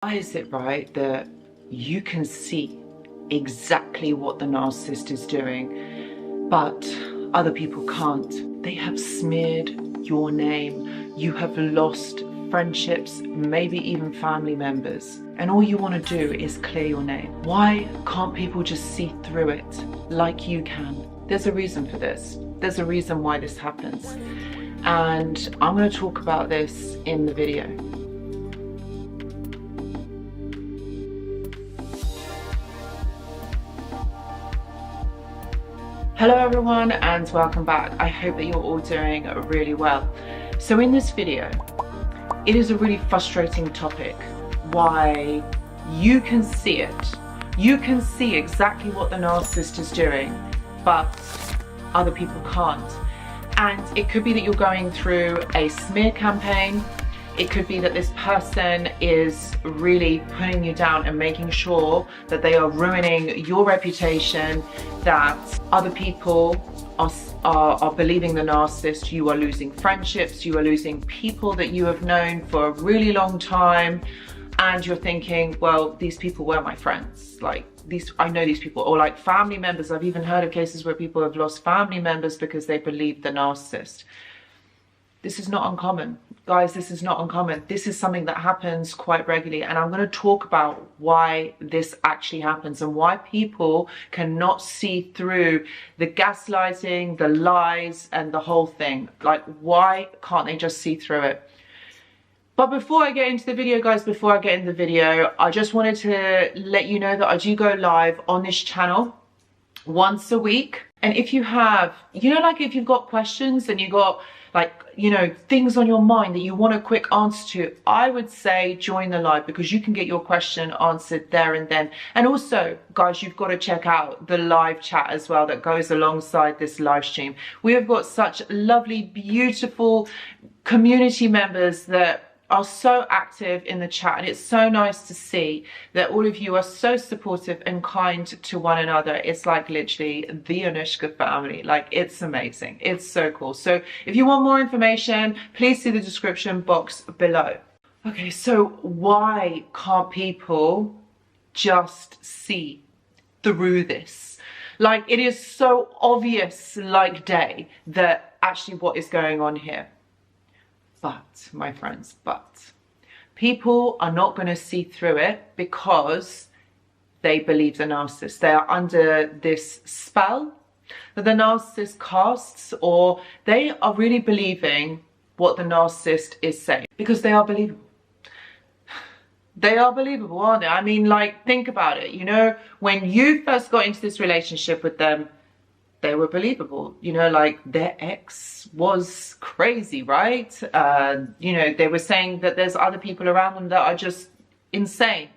Why is it right that you can see exactly what the narcissist is doing, but other people can't? They have smeared your name. You have lost friendships, maybe even family members, and all you want to do is clear your name. Why can't people just see through it like you can? There's a reason for this. There's a reason why this happens, and I'm going to talk about this in the video. Hello everyone and welcome back. I hope that you're all doing really well. So in this video, it is a really frustrating topic. Why you can see it. You can see exactly what the narcissist is doing, but other people can't. And it could be that you're going through a smear campaign. It could be that this person is really putting you down and making sure that they are ruining your reputation, that other people are believing the narcissist. You are losing friendships, you are losing people that you have known for a really long time, and you're thinking, well, these people were my friends. Like, I know these people, or like family members. I've even heard of cases where people have lost family members because they believed the narcissist. This is not uncommon. Guys, this is not uncommon. This is something that happens quite regularly, and I'm going to talk about why this actually happens and why people cannot see through the gaslighting, the lies, and the whole thing. Like, why can't they just see through it? But before I get into the video, guys, I just wanted to let you know that I do go live on this channel once a week. And if you have, like if you've got questions and you've got things on your mind that you want a quick answer to, I would say join the live, because you can get your question answered there and then. And also, guys, you've got to check out the live chat as well that goes alongside this live stream. We have got such lovely, beautiful community members that are so active in the chat, and it's so nice to see that all of you are so supportive and kind to one another. It's like literally the Anushka family. Like, it's amazing. It's so cool. So if you want more information, please see the description box below. Okay, so why can't people just see through this? Like, it is so obvious like day that actually what is going on here. But, my friends, people are not going to see through it because they believe the narcissist. They are under this spell that the narcissist casts, or they are really believing what the narcissist is saying because they are believable. They are believable, aren't they? I mean, like, think about it. When you first got into this relationship with them, they were believable. Like, their ex was crazy, right? They were saying that there's other people around them that are just insane.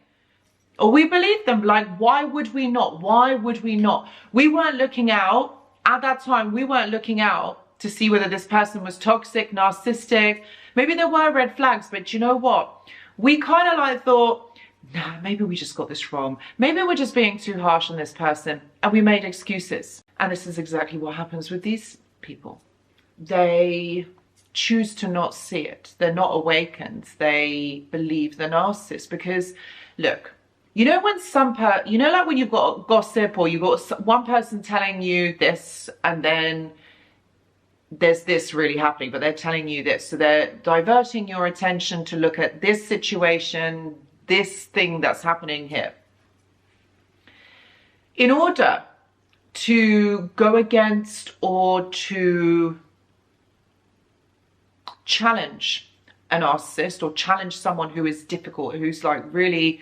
Or we believed them. Like, why would we not? Why would we not? We weren't looking out. At that time, we weren't looking out to see whether this person was toxic, narcissistic. Maybe there were red flags, but you know what? We kind of thought, nah, maybe we just got this wrong. Maybe we're just being too harsh on this person. And we made excuses. And this is exactly what happens with these people. They choose to not see it. They're not awakened. They believe the narcissist because, look, when like when you've got gossip, or you've got one person telling you this, and then there's this really happening, but they're telling you this. So they're diverting your attention to look at this situation, this thing that's happening here. In order to go against or to challenge a narcissist, or challenge someone who is difficult, who's like really,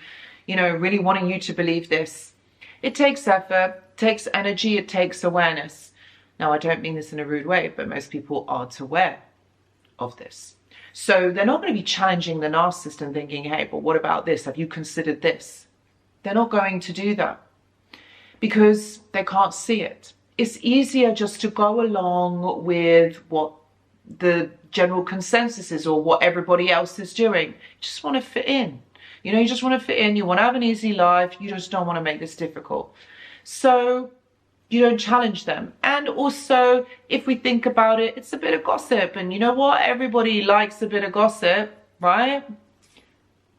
really wanting you to believe this, it takes effort, it takes energy, it takes awareness. Now, I don't mean this in a rude way, but most people aren't aware of this. So they're not going to be challenging the narcissist and thinking, hey, but what about this? Have you considered this? They're not going to do that, because they can't see it. It's easier just to go along with what the general consensus is, or what everybody else is doing. You just want to fit in. You just want to fit in. You want to have an easy life. You just don't want to make this difficult. So you don't challenge them. And also, if we think about it, it's a bit of gossip. And you know what? Everybody likes a bit of gossip, right?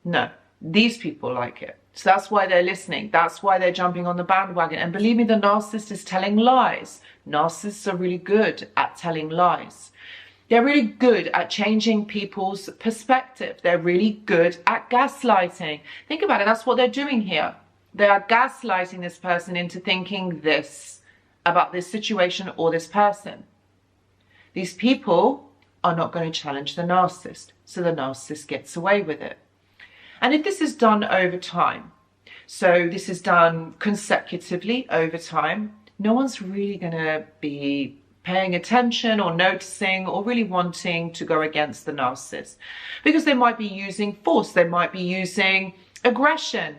No. These people like it. So that's why they're listening. That's why they're jumping on the bandwagon. And believe me, the narcissist is telling lies. Narcissists are really good at telling lies. They're really good at changing people's perspective. They're really good at gaslighting. Think about it. That's what they're doing here. They are gaslighting this person into thinking this about this situation or this person. These people are not going to challenge the narcissist. So the narcissist gets away with it. And if this is done over time, so this is done consecutively over time, no one's really going to be paying attention or noticing or really wanting to go against the narcissist, because they might be using force, they might be using aggression.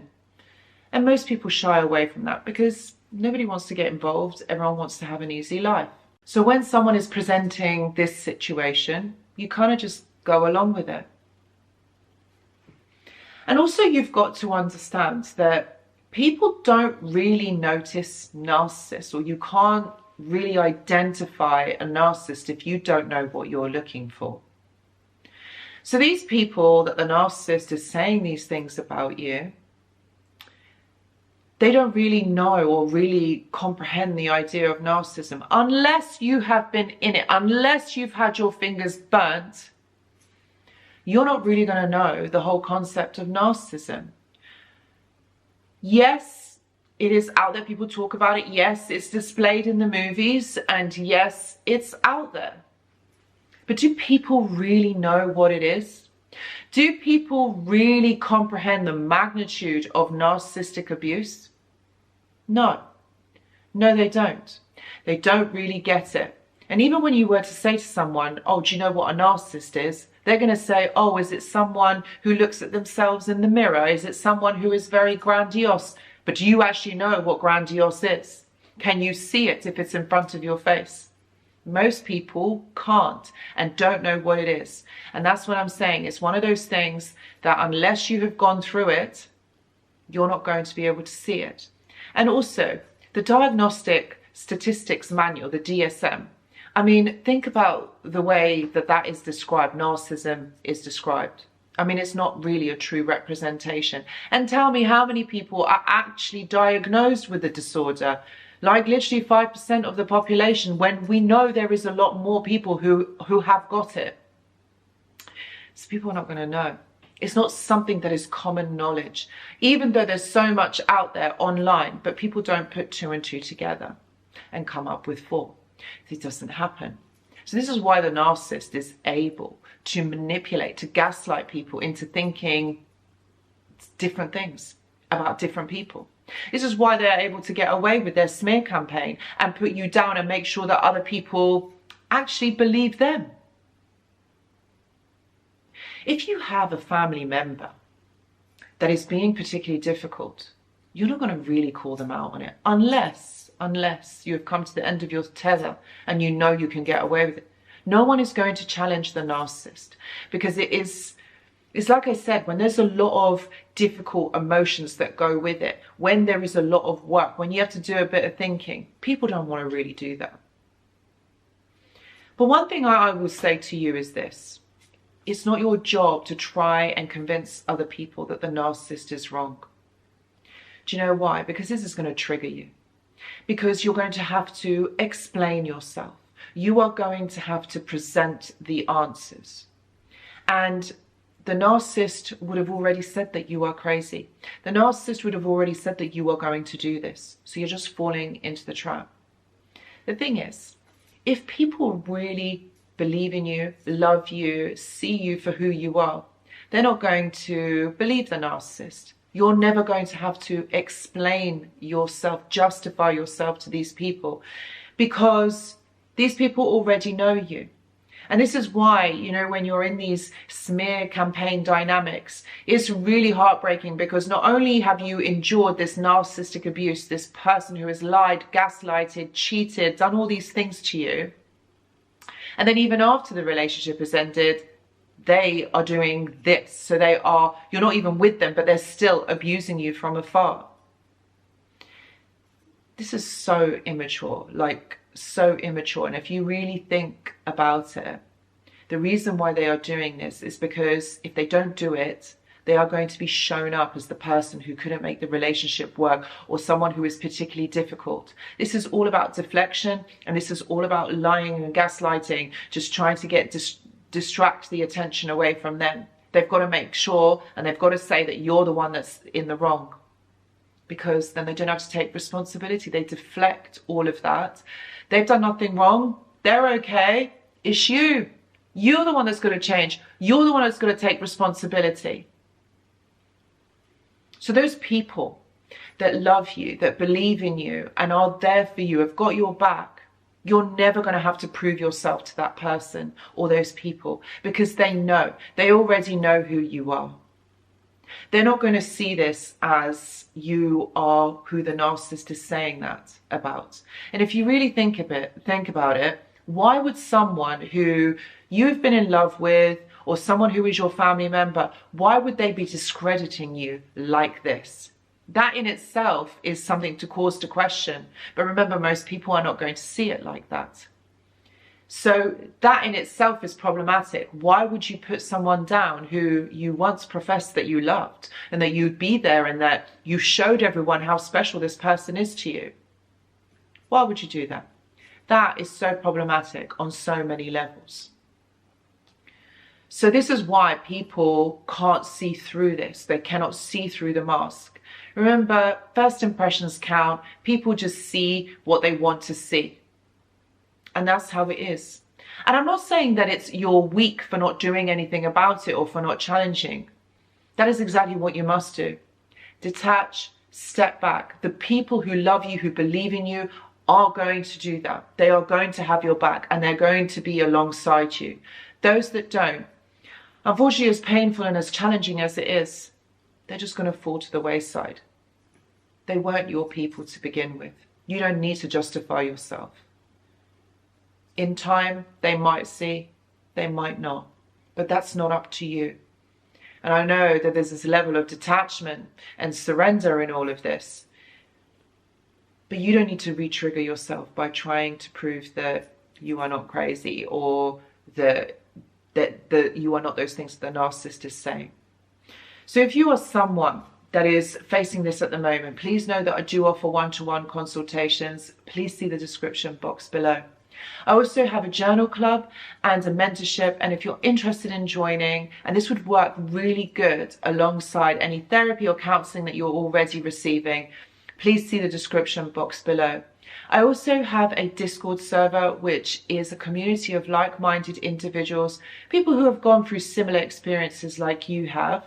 And most people shy away from that because nobody wants to get involved. Everyone wants to have an easy life. So when someone is presenting this situation, you kind of just go along with it. And also you've got to understand that people don't really notice narcissists, or you can't really identify a narcissist if you don't know what you're looking for. So these people that the narcissist is saying these things about you, they don't really know or really comprehend the idea of narcissism unless you have been in it, unless you've had your fingers burnt. You're not really going to know the whole concept of narcissism. Yes, it is out there. People talk about it. Yes, it's displayed in the movies. And yes, it's out there. But do people really know what it is? Do people really comprehend the magnitude of narcissistic abuse? No. No, they don't. They don't really get it. And even when you were to say to someone, oh, do you know what a narcissist is? They're going to say, oh, is it someone who looks at themselves in the mirror? Is it someone who is very grandiose? But do you actually know what grandiose is? Can you see it if it's in front of your face? Most people can't and don't know what it is. And that's what I'm saying. It's one of those things that unless you have gone through it, you're not going to be able to see it. And also, the Diagnostic Statistics Manual, the DSM, I mean, think about the way that that is described, narcissism is described. I mean, it's not really a true representation. And tell me how many people are actually diagnosed with the disorder? Like literally 5% of the population, when we know there is a lot more people who have got it. So people are not going to know. It's not something that is common knowledge, even though there's so much out there online, but people don't put 2 and 2 together and come up with 4. It doesn't happen. So this is why the narcissist is able to manipulate, to gaslight people into thinking different things about different people. This is why they're able to get away with their smear campaign and put you down and make sure that other people actually believe them. If you have a family member that is being particularly difficult, you're not going to really call them out on it unless you have come to the end of your tether and you know you can get away with it. No one is going to challenge the narcissist, because it's like I said, when there's a lot of difficult emotions that go with it, when there is a lot of work, when you have to do a bit of thinking, people don't want to really do that. But one thing I will say to you is this: it's not your job to try and convince other people that the narcissist is wrong. Do you know why? Because this is going to trigger you. Because you're going to have to explain yourself. You are going to have to present the answers. And the narcissist would have already said that you are crazy. The narcissist would have already said that you are going to do this. So you're just falling into the trap. The thing is, if people really believe in you, love you, see you for who you are, they're not going to believe the narcissist. You're never going to have to explain yourself, justify yourself to these people, because these people already know you. And this is why, you know, when you're in these smear campaign dynamics, it's really heartbreaking, because not only have you endured this narcissistic abuse, this person who has lied, gaslighted, cheated, done all these things to you, and then even after the relationship has ended, they are doing this. So you're not even with them, but they're still abusing you from afar. This is so immature, like so immature. And if you really think about it, the reason why they are doing this is because if they don't do it, They are going to be shown up as the person who couldn't make the relationship work, or someone who is particularly difficult. This is all about deflection, and this is all about lying and gaslighting, just trying to distract the attention away from them. They've got to make sure, and they've got to say that you're the one that's in the wrong, because then they don't have to take responsibility. They deflect all of that. They've done nothing wrong. They're okay. It's you. You're the one that's going to change. You're the one that's going to take responsibility. So those people that love you, that believe in you and are there for you, have got your back, you're never going to have to prove yourself to that person or those people, because they know. They already know who you are. They're not going to see this as you are who the narcissist is saying that about. And if you really think about it, why would someone who you've been in love with, or someone who is your family member, why would they be discrediting you like this? That in itself is something to cause to question. But remember, most people are not going to see it like that. So that in itself is problematic. Why would you put someone down who you once professed that you loved, and that you'd be there, and that you showed everyone how special this person is to you? Why would you do that? That is so problematic on so many levels. So this is why people can't see through this. They cannot see through the mask. Remember, first impressions count. People just see what they want to see. And that's how it is. And I'm not saying that it's you're weak for not doing anything about it or for not challenging. That is exactly what you must do. Detach, step back. The people who love you, who believe in you, are going to do that. They are going to have your back, and they're going to be alongside you. Those that don't, unfortunately, as painful and as challenging as it is, they're just going to fall to the wayside. They weren't your people to begin with. You don't need to justify yourself. In time, they might see, they might not, but that's not up to you. And I know that there's this level of detachment and surrender in all of this, but you don't need to re-trigger yourself by trying to prove that you are not crazy, or that you are not those things that the narcissist is saying. So if you are someone that is facing this at the moment, please know that I do offer one-to-one consultations. Please see the description box below. I also have a journal club and a mentorship, and if you're interested in joining, and this would work really good alongside any therapy or counseling that you're already receiving, please see the description box below. I also have a Discord server, which is a community of like-minded individuals, people who have gone through similar experiences like you have.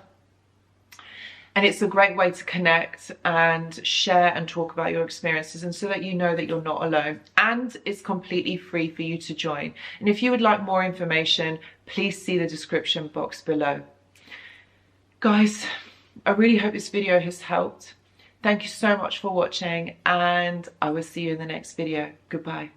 And it's a great way to connect and share and talk about your experiences, and so that you know that you're not alone. And it's completely free for you to join. And if you would like more information, please see the description box below. Guys, I really hope this video has helped. Thank you so much for watching, and I will see you in the next video. Goodbye.